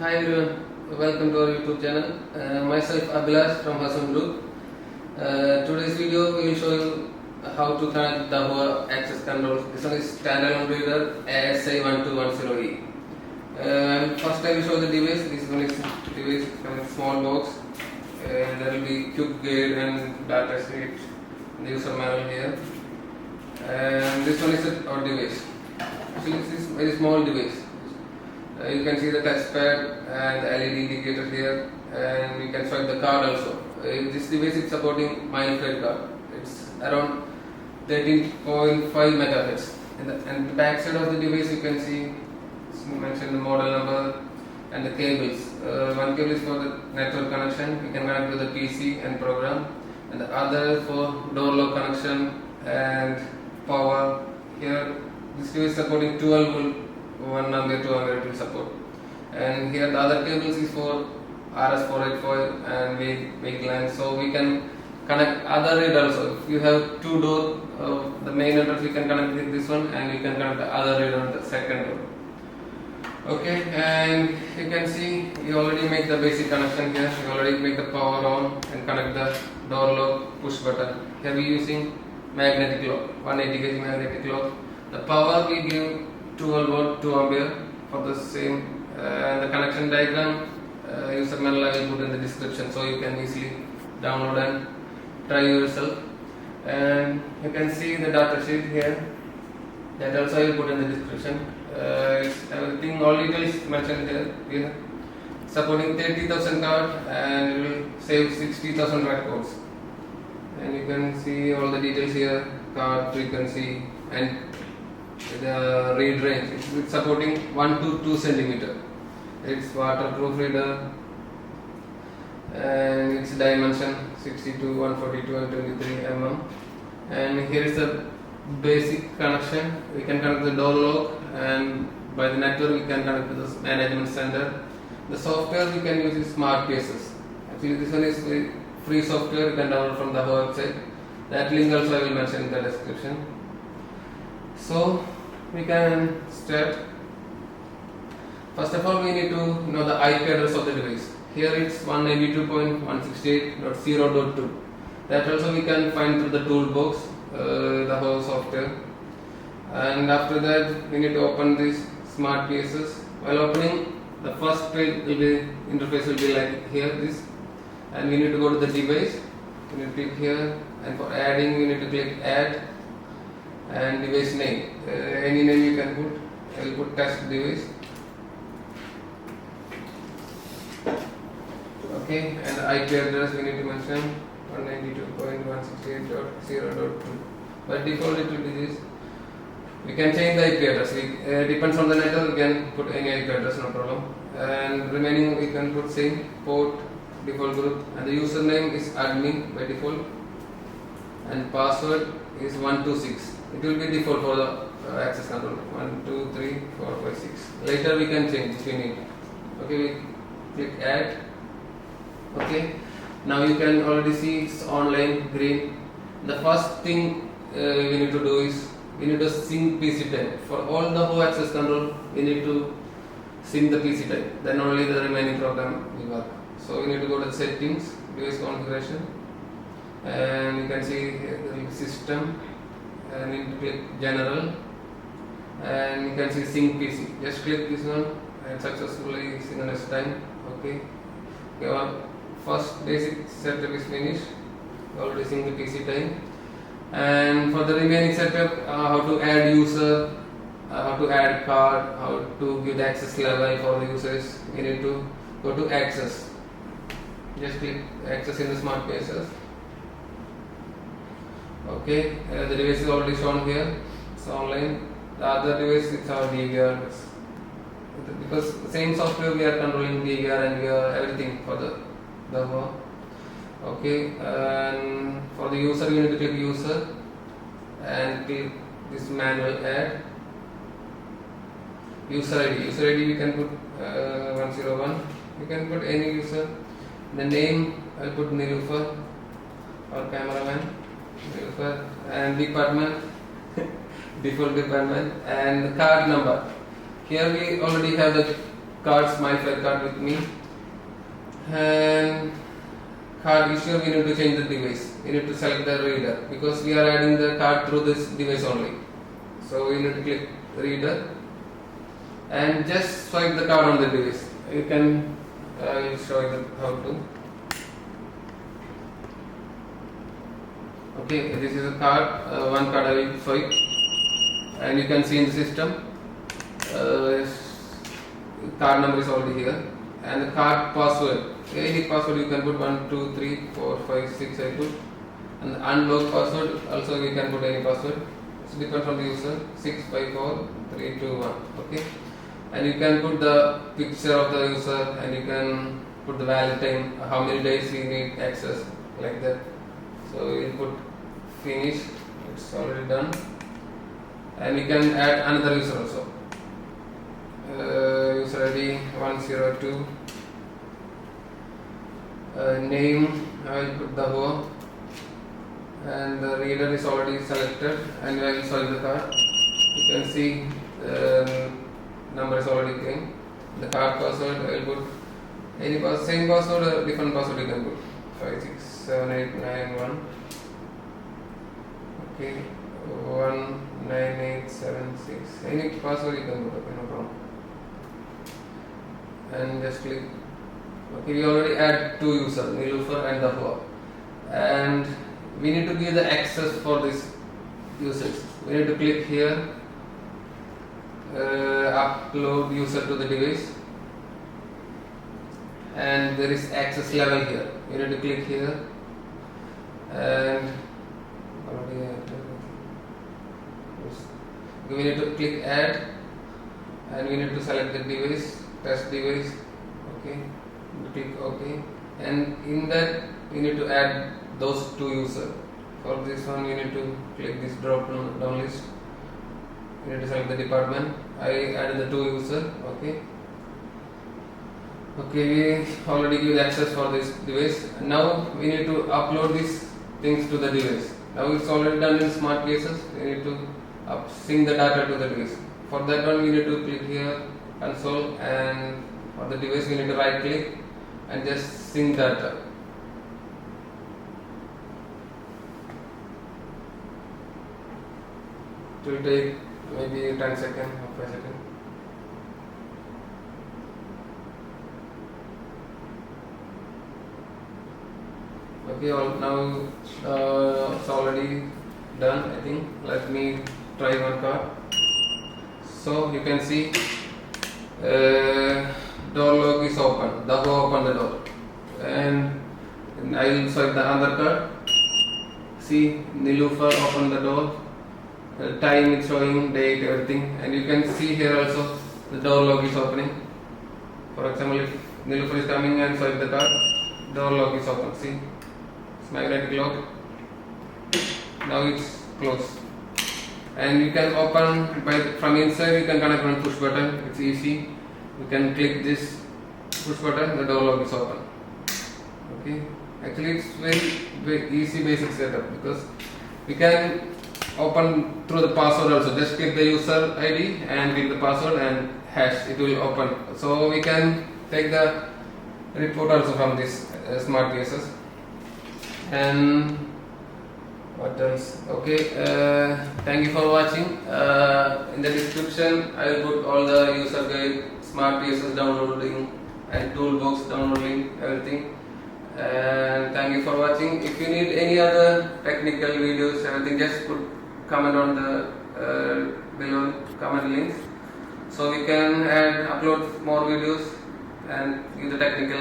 Hi everyone, welcome to our YouTube channel. Myself Abhilash from Hassan Group. Today's video we will show you how to connect the DAHUA access control. This one is standalone reader ASI1210E. First I will show the device. This one is device from a small box. There will be quick guide and data sheet, the user manual here. And this one is our device. Actually this is a very small device. You can see the touchpad and the LED indicator here, and you can swipe the card also. This device is supporting mine-fed card. It's around 13.5 megahertz. And the back side of the device you can see mention the model number and the cables. One cable is for the network connection. You can connect with the PC and program, and the other for door lock connection and power. Here this device is supporting 12 volt. 1 ampere, 2 ampere it will support, and here the other cables is for RS485 and vehicle lines, so we can connect other reader also. If you have two door, the main address we can connect with this one, and we can connect the other reader on the second door. Okay, and you can see we already make the basic connection here. We already make the power on and connect the door lock push button. Here we using magnetic lock, 180 kg magnetic lock. The power we give 12 volt 2 ampere for the same, and the connection diagram user manual I will put in the description, so you can easily download and try yourself. And you can see the data sheet here, that also I will put in the description. It's everything, all details mentioned here. We are supporting 30,000 card and it will save 60,000 watt codes, and you can see all the details here, card frequency and the read range. It's supporting 1 to 2 centimeter. It's waterproof reader, and its dimension 62, 142 and 23 mm. And here is the basic connection. We can connect the door lock, and by the network we can connect to the management center. The software we can use is SMARTPSS. Actually this one is free software, you can download from the DAHUA website. That link also I will mention in the description. So we can start. First of all, we need to know the IP address of the device. Here it's 192.168.0.2. That also we can find through the toolbox, the whole software. And after that, we need to open this SMARTPSS. While opening, the first page will be interface will be like here, this, and we need to go to the device. We need to click here, and for adding, we need to click add. And device name, any name you can put. I will put test device. Okay, and the IP address we need to mention 192.168.0.2. By default it will be this. We can change the IP address. Depends on the network, we can put any IP address, no problem. And remaining we can put same port, default group, and the username is admin by default, and password is 126. It will be default for the access control 1, 2, 3, 4, 5, 6. Later we can change if we need. Okay, we click add. Okay, now you can already see it's online green. The first thing we need to do is we need to sync PC time. For all the whole access control we need to sync the PC time, then only the remaining program will work. So we need to go to the settings, device configuration, and you can see here the system, and you need to click general, and you can see sync PC. Just click this one and successfully synchronized time. Okay, our first basic setup is finished. We already sync the PC time, and for the remaining setup, how to add user, how to add card, how to give the access level for the users, we need to go to access. Just click access in the SMARTPSS. Okay, the device is already shown here. It's online. The other device is our DVR, because the same software we are controlling DVR and we are everything for the DAHUA. Okay, and for the user you need to click user and click this manual add. User ID. User ID we can put 101. You can put any user. The name I will put Nilufar, or cameraman. And department, default department, and the card number. Here we already have the cards, my file card with me, and card issue we need to change the device. We need to select the reader because we are adding the card through this device only. So we need to click reader and just swipe the card on the device. You can I will show you how to. Okay, this is a card. One card I will swipe, and you can see in the system. Card number is already here, and the card password. Any password you can put 1, 2, 3, 4, 5, 6. I put, and the unlock password also you can put any password. It depends on the user. 6, 5, 4, 3, 2, 1. Okay, and you can put the picture of the user, and you can put the valid time, how many days you need access, like that. So you put finish. It's already done, and you can add another user also. User ID 102. Name I will put DAHUA, and the reader is already selected, and I will swipe the card. You can see the number is already came. The card password I will put any same password or different password you can put. 567891. Okay, 19876. Any password you can put. Okay, no problem. And just click. Okay, we already add two users, Nilufar and DAHUA, and we need to give the access for this users. We need to click here, upload user to the device, and there is access level here. We need to click here, and we need to click add, and we need to select the device, test device. Okay. Click OK, and in that we need to add those two users. For this one you need to click this drop down list. You need to select the department. I added the two users. Okay, we already give access for this device. Now we need to upload these things to the device. Now it's already done in SMARTPSS. We need to sync the data to the device. For that one we need to click here console, and for the device we need to right click and just sync data. It will take maybe 10 seconds or 5 seconds. Okay, now it's already done, I think. Let me try one card. So you can see door lock is open. DAHUA open the door, and I will swipe the other card. See, Nilufar open the door. Time is showing, date, everything, and you can see here also the door lock is opening. For example, if Nilufar is coming and swipe the card, door lock is open. See, it's magnetic lock. Now it's closed, and you can open from inside. You can connect on push button. It's easy. You can click this push button, the door lock is open. Okay, actually it's very easy basic setup, because we can open through the password also. Just click the user ID and click the password and hash, it will open. So we can take the report also from this SMARTPSS. And what else? Okay, thank you for watching. In the description I will put all the user guide, SMARTPSS downloading and TOOLBOX downloading, everything. And thank you for watching. If you need any other technical videos, everything, just put comment on the below comment links, so we can upload more videos and give the technical